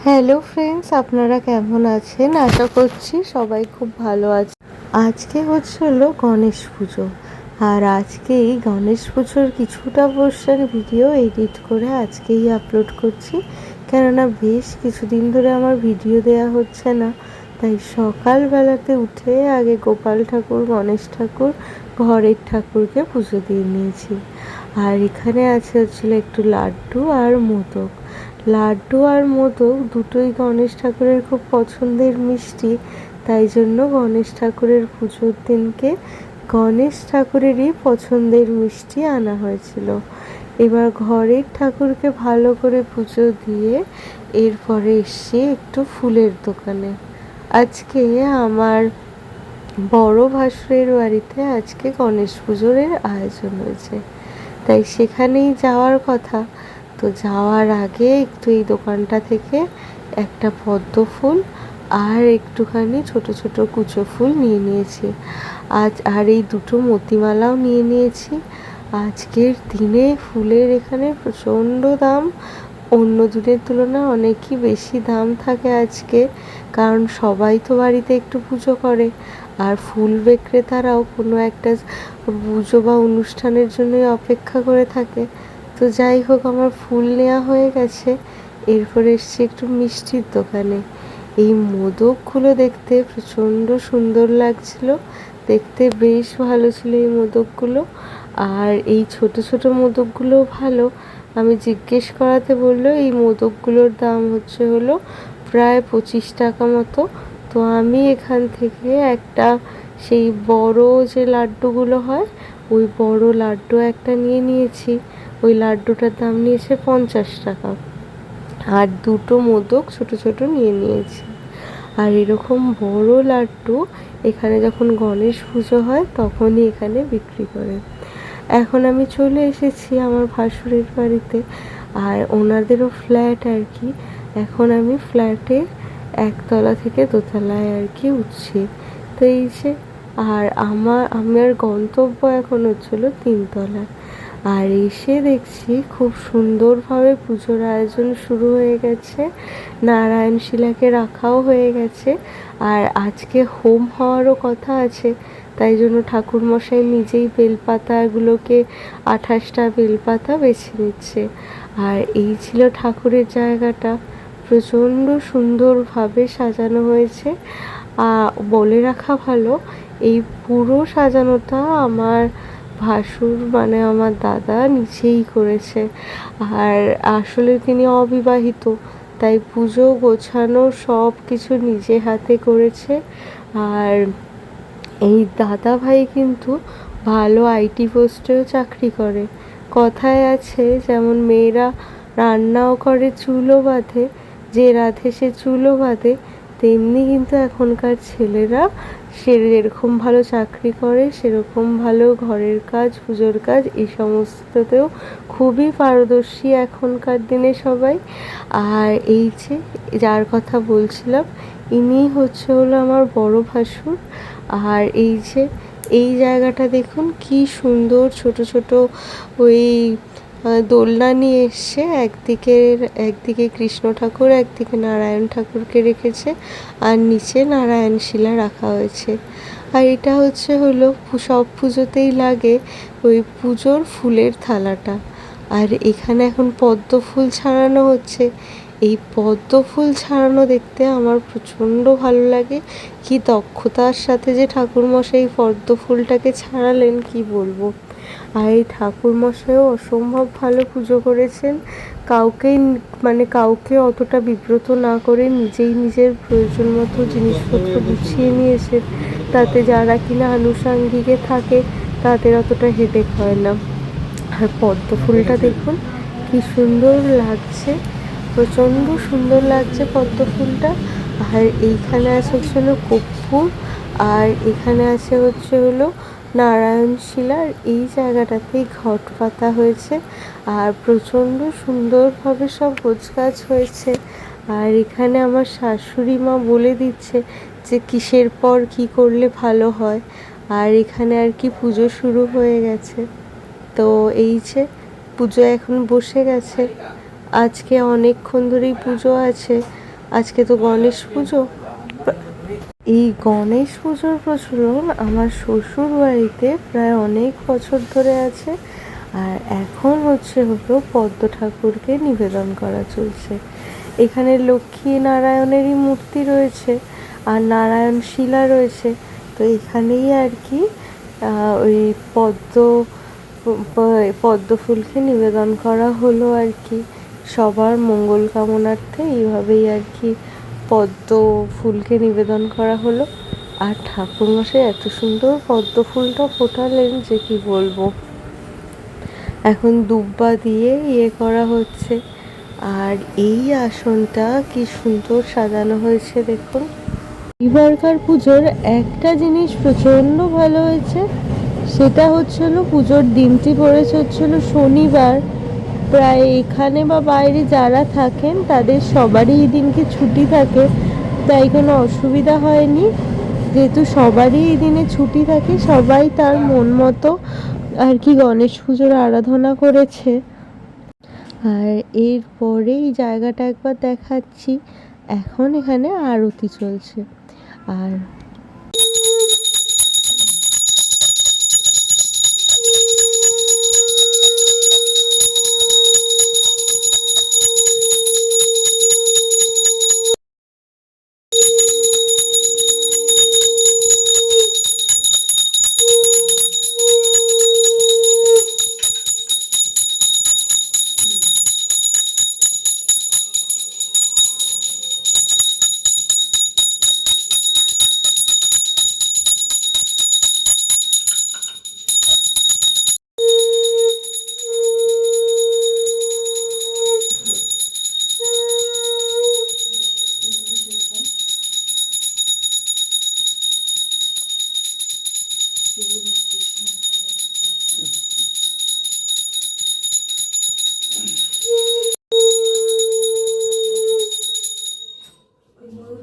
Hello friends, আপনারা কেমন আছেন? আশা করছি সবাই খুব ভালো আছে। আজকে হলো গণেশ পুজো। আর আজকে এই গণেশ পুজোর কিছুটা পোর্শন ভিডিও এডিট করে আজকেই আপলোড করছি, কেননা বেশ কিছুদিন ধরে আমার ভিডিও দেয়া হচ্ছে না। তাই সকালবেলাতে উঠে আগে গোপাল ঠাকুর, গণেশ ঠাকুর, ঘরের ঠাকুরকে পুজো দিয়ে নিয়েছি। আর এখানে হচ্ছিল একটু লাড্ডু আর মোদক। লাড্ডু আর মোদক দুটোই গণেশ ঠাকুরের খুব পছন্দের মিষ্টি, তাই জন্য গণেশ ঠাকুরের পুজোর দিনকে গণেশ ঠাকুরেরই পছন্দের মিষ্টি আনা হয়েছিল। এবার ঘরের ঠাকুরকে ভালো করে পুজো দিয়ে এরপরে এসছি একটু ফুলের দোকানে। আজকে আমার বড় ভাসুরের বাড়িতে আজকে গণেশ পুজোর আয়োজন হয়েছে, তাই সেখানেই যাওয়ার কথা। তো যাওয়ার আগে একটু এই দোকানটা থেকে একটা পদ্ম ফুল আর একটুখানি ছোট ছোট কুচো ফুল নিয়ে নিয়েছি আর এই দুটো মতিমালাও নিয়ে নিয়েছি। আজকের দিনে ফুলের এখানে প্রচণ্ড দাম, অন্য দিনের তুলনায় অনেকই বেশি দাম থাকে আজকে, কারণ সবাই তো বাড়িতে একটু পুজো করে আর ফুল বিক্রেতারাও কোনো একটা পুজো বা অনুষ্ঠানের জন্যই অপেক্ষা করে থাকে। তো যাই হোক, আমার ফুল নেওয়া হয়ে গেছে। এরপরে এসছি একটু মিষ্টির দোকানে। এই মোদকগুলো দেখতে প্রচণ্ড সুন্দর লাগছিল, দেখতে বেশ ভালো ছিল এই মোদকগুলো। আর এই ছোট ছোট মোদকগুলোও ভালো। আমি জিজ্ঞেস করাতে বললো এই মোদকগুলোর দাম হলো প্রায় 25 টাকা মতো। তো আমি এখান থেকে একটা সেই বড় যে লাড্ডুগুলো হয়, ওই বড় লাড্ডু একটা নিয়ে নিয়েছি। ওই লাড্ডুটার দাম নিয়েছে 50 টাকা। আর দুটো মোদক ছোট ছোট নিয়ে নিয়েছি। আর এরকম বড় লাড্ডু এখানে যখন গণেশ পুজো হয় তখনই এখানে বিক্রি করে। এখন আমি চলে এসেছি আমার ভাসুরের বাড়িতে, আর ওনাদেরও ফ্ল্যাট আর কি। এখন আমি ফ্ল্যাটে একতলা থেকে দোতলায় আর কি উঠছি। তো এই যে, আর আমার গন্তব্য এখন 3তলায়। আর এসে দেখছি খুব সুন্দরভাবে পুজোর আয়োজন শুরু হয়ে গেছে, নারায়ণ শিলাকে রাখাও হয়ে গেছে। আর আজকে হোম হওয়ারও কথা আছে, তাই জন্য ঠাকুরমশাই নিজেই বেলপাতাগুলোকে 28টা বেলপাতা বেছে নিচ্ছে। আর এই ছিল ঠাকুরের জায়গাটা, প্রচণ্ড সুন্দরভাবে সাজানো হয়েছে। বলে রাখা ভালো, এই পুরো সাজানোটা আমার ভাসুর মানে আমার দাদা নিচেই করেছে। আর আসলে তিনি অবিবাহিত, তাই পুজো গোছানো সব কিছু নিজে হাতে করেছে। আর এই দাদা ভাই কিন্তু ভালো আইটি পোস্টেও চাকরি করে। কথায় আছে, যেমন মেয়েরা রান্নাও করে চুলও বাঁধে, যে রাঁধে সে চুলও বাঁধে, তেমনি কিন্তু এখনকার ছেলেরা সে যেরকম ভালো চাকরি করে সেরকম ভালো ঘরের কাজ, পুজোর কাজ এই সমস্ততেও খুবই পারদর্শী এখনকার দিনে সবাই। আর এই যে যার কথা বলছিলাম, ইনি হলো আমার বড় ভাসুর। আর এই যে এই জায়গাটা দেখুন কি সুন্দর, ছোট ছোট ওই দোলনা নিয়ে এসছে। একদিকে কৃষ্ণ ঠাকুর, একদিকে নারায়ণ ঠাকুরকে রেখেছে, আর নিচে নারায়ণ শিলা রাখা হয়েছে। আর এটা হলো সব পুজোতেই লাগে ওই পুজোর ফুলের থালাটা। আর এখানে এখন পদ্ম ফুল ছাড়ানো হচ্ছে। এই পদ্ম ফুল ছাড়ানো দেখতে আমার প্রচণ্ড ভালো লাগে। কি দক্ষতার সাথে যে ঠাকুরমশাই পদ্ম ফুলটাকে ছাড়ালেন কি বলবো। আর এই ঠাকুরমশাইও অসম্ভব ভালো পুজো করেছেন। কাউকে অতটা বিব্রত না করে নিজেই নিজের প্রয়োজন মতো জিনিসপত্র গুছিয়ে নিয়েছেন, তাতে যারা কিনা আনুষাঙ্গিকে থাকে তাদের অতটা হেডেক হয় না। আর পদ্ম ফুলটা দেখুন কি সুন্দর লাগছে, প্রচণ্ড সুন্দর লাগছে পদ্ম ফুলটা। আর এইখানে আছে হলো কর্পূর, আর এখানে আছে হলো নারায়ণ শিলা। আর এই জায়গাটাতেই ঘট পাতা হয়েছে, আর প্রচণ্ড সুন্দরভাবে সব গোছগাছ হয়েছে। আর এখানে আমার শাশুড়ি মা বলে দিচ্ছে যে কিসের পর কি করলে ভালো হয়। আর এখানে আর কি পুজো শুরু হয়ে গেছে। তো এই যে পুজো এখন বসে গেছে, আজকে অনেকক্ষণ ধরেই পুজো আছে। আজকে তো গণেশ পুজো। এই গণেশ পুজোর প্রচলন আমার শ্বশুর বাড়িতে প্রায় অনেক বছর ধরে আছে। আর এখন হলো পদ্ম ঠাকুরকে নিবেদন করা চলছে। এখানে লক্ষ্মী নারায়ণেরই মূর্তি রয়েছে আর নারায়ণ শিলা রয়েছে। তো এখানেই আর কি ওই পদ্ম ফুলকে নিবেদন করা হলো আর কি, সবার মঙ্গল কামনার্থে। এইভাবেই আর কি পদ্ম ফুলকে নিবেদন করা হলো। আর ঠাকুরমশাই এত সুন্দর পদ্ম ফুলটা ফোটালেন যে কি বলবো। এখন দুব্বা দিয়ে করা হচ্ছে। আর এই আসনটা কি সুন্দর সাজানো হয়েছে দেখুন। এবারকার পুজোর একটা জিনিস প্রচণ্ড ভালো হয়েছে, সেটা হচ্ছিল পুজোর দিনটি পড়েছে শনিবার। প্রায় এখানে বা বাইরে যারা থাকেন তাদের সবারই এই দিনকে ছুটি থাকে, তাই কোনো অসুবিধা হয়নি। যেহেতু সবারই এই দিনে ছুটি থাকে, সবাই তার মন মতো আর কি গণেশ পুজোর আরাধনা করেছে। আর এরপরে এই জায়গাটা একবার দেখাচ্ছি। এখন এখানে আরতি চলছে। আর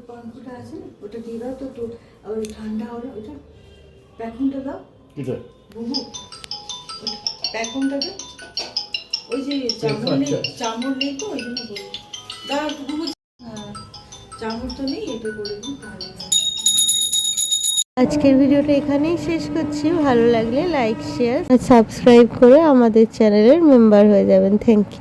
পাঙ্কুটা আছে না, ওটা দিয়ে দাও তো, তো ওই ঠান্ডা হলো। ওইটা প্যাকুনটা দাও, এটা বুবু প্যাকুনটা দাও। ওই যে চামড় নেই তো, ওই জন্য বলি দাও বুবু। চামড় তো নেই, এটা করে দিন তাহলে। আজকের ভিডিওটা এখানেই শেষ করছি। ভালো লাগলে লাইক, শেয়ার আর সাবস্ক্রাইব করে আমাদের চ্যানেলের মেম্বার হয়ে যাবেন। Thank you.